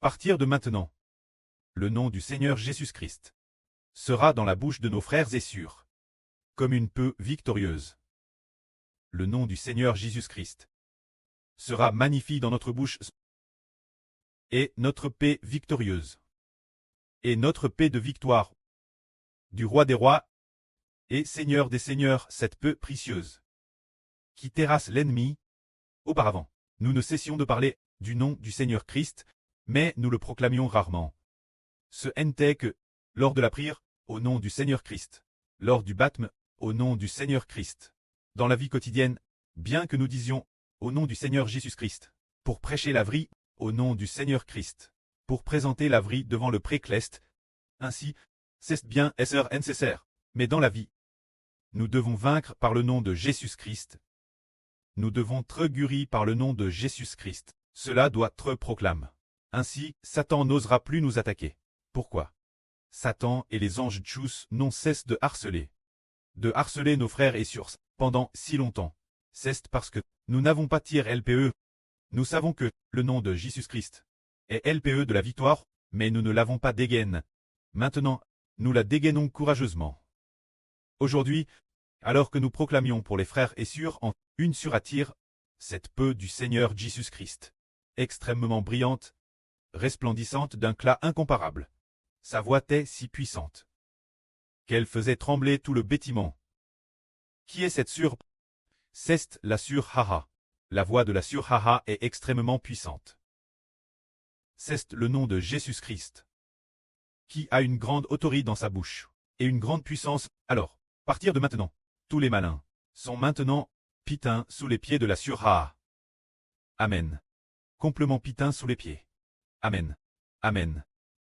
Partir de maintenant, le nom du Seigneur Jésus-Christ sera dans la bouche de nos frères et sûr, comme une paix victorieuse. Le nom du Seigneur Jésus-Christ sera magnifié dans notre bouche et notre paix victorieuse. Et notre paix de victoire du roi des rois et Seigneur des seigneurs, cette paix précieuse qui terrasse l'ennemi. Auparavant, nous ne cessions de parler du nom du Seigneur Christ, mais nous le proclamions rarement. Ce n'était que lors de la prière, au nom du Seigneur Christ, lors du baptême, au nom du Seigneur Christ. Dans la vie quotidienne, bien que nous disions au nom du Seigneur Jésus-Christ, pour prêcher la vraie, au nom du Seigneur Christ, pour présenter la vraie devant le précleste, ainsi, c'est bien être nécessaire. Mais dans la vie, nous devons vaincre par le nom de Jésus-Christ. Nous devons être guéris par le nom de Jésus-Christ. Cela doit être proclamé. Ainsi, Satan n'osera plus nous attaquer. Pourquoi? Satan et les anges tchous n'ont cessé de harceler nos frères et sœurs pendant si longtemps. C'est parce que nous n'avons pas tiré LPE. Nous savons que le nom de Jésus-Christ est LPE de la victoire, mais nous ne l'avons pas dégainé. Maintenant, nous la dégainons courageusement. Aujourd'hui, alors que nous proclamions pour les frères et sœurs en une sur attire, cette paix du Seigneur Jésus-Christ, extrêmement brillante, resplendissante d'un éclat incomparable. Sa voix était si puissante qu'elle faisait trembler tout le bâtiment. Qui est cette sœur? C'est la sœur Haha. La voix de la sœur Haha est extrêmement puissante. C'est le nom de Jésus-Christ, qui a une grande autorité dans sa bouche, et une grande puissance. Alors, partir de maintenant, tous les malins sont maintenant pitins sous les pieds de la sœur Haha. Amen. Complètement pitins sous les pieds. Amen. Amen.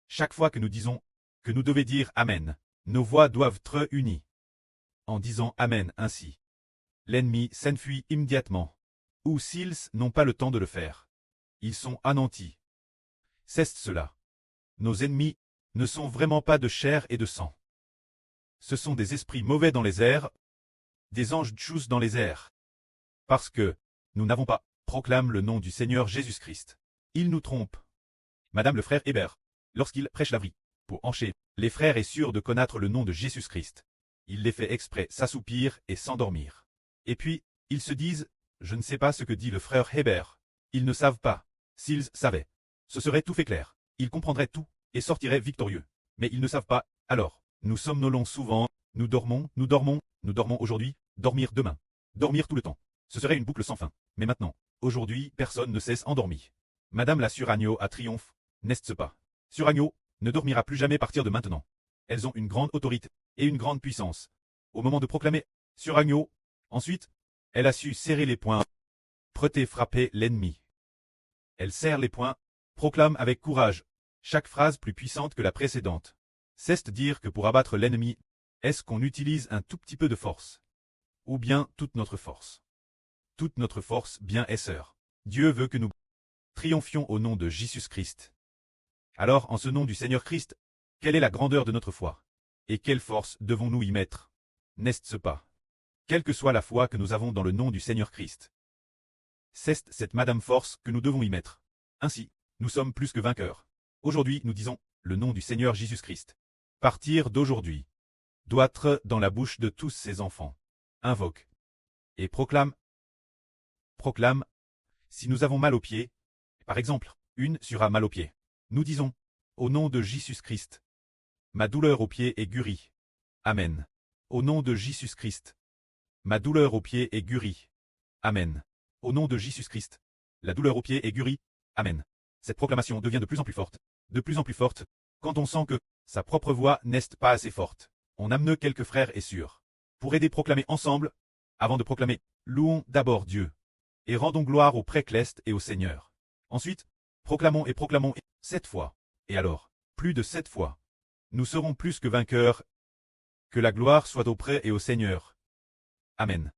Chaque fois que nous disons que nous devons dire Amen, nos voix doivent être unies. En disant Amen ainsi, l'ennemi s'enfuit immédiatement. Ou s'ils n'ont pas le temps de le faire, ils sont anéantis. C'est cela. Nos ennemis ne sont vraiment pas de chair et de sang. Ce sont des esprits mauvais dans les airs, des anges tchous dans les airs. Parce que nous n'avons pas proclamé le nom du Seigneur Jésus-Christ. Ils nous trompent. Madame le frère Hébert, lorsqu'il prêche la vraie, pour encher les frères et sœurs de connaître le nom de Jésus-Christ, il les fait exprès s'assoupir et s'endormir. Et puis, ils se disent, je ne sais pas ce que dit le frère Hébert. Ils ne savent pas. S'ils savaient, ce serait tout fait clair. Ils comprendraient tout et sortiraient victorieux. Mais ils ne savent pas. Alors, nous somnolons souvent, nous dormons aujourd'hui, dormir demain, dormir tout le temps. Ce serait une boucle sans fin. Mais maintenant, aujourd'hui, personne ne cesse endormi. Madame la Suragneau a triomphe, n'est-ce pas? Suragneau ne dormira plus jamais à partir de maintenant. Elles ont une grande autorité et une grande puissance. Au moment de proclamer Suragneau, ensuite, elle a su serrer les poings, prêter frapper l'ennemi. Elle serre les poings, proclame avec courage, chaque phrase plus puissante que la précédente. C'est dire que pour abattre l'ennemi, est-ce qu'on utilise un tout petit peu de force? Ou bien toute notre force? Toute notre force, bien est sœur. Dieu veut que nous triomphions au nom de Jésus-Christ. Alors, en ce nom du Seigneur Christ, quelle est la grandeur de notre foi? Et quelle force devons-nous y mettre? N'est-ce pas? Quelle que soit la foi que nous avons dans le nom du Seigneur Christ, c'est cette Madame Force que nous devons y mettre. Ainsi, nous sommes plus que vainqueurs. Aujourd'hui, nous disons, le nom du Seigneur Jésus-Christ. Partir d'aujourd'hui, doit être dans la bouche de tous ses enfants. Invoque. Et proclame. Proclame. Si nous avons mal aux pieds, par exemple, une sera mal aux pieds. Nous disons, au nom de Jésus-Christ, ma douleur aux pieds est guérie. Amen. Au nom de Jésus-Christ, ma douleur aux pieds est guérie. Amen. Au nom de Jésus-Christ, la douleur aux pieds est guérie. Amen. Cette proclamation devient de plus en plus forte, quand on sent que sa propre voix n'est pas assez forte. On amène quelques frères et sœurs pour aider à proclamer ensemble. Avant de proclamer, louons d'abord Dieu et rendons gloire au précleste et au Seigneur. Ensuite, proclamons 7 fois. Et alors, plus de 7 fois. Nous serons plus que vainqueurs. Que la gloire soit auprès et au Seigneur. Amen.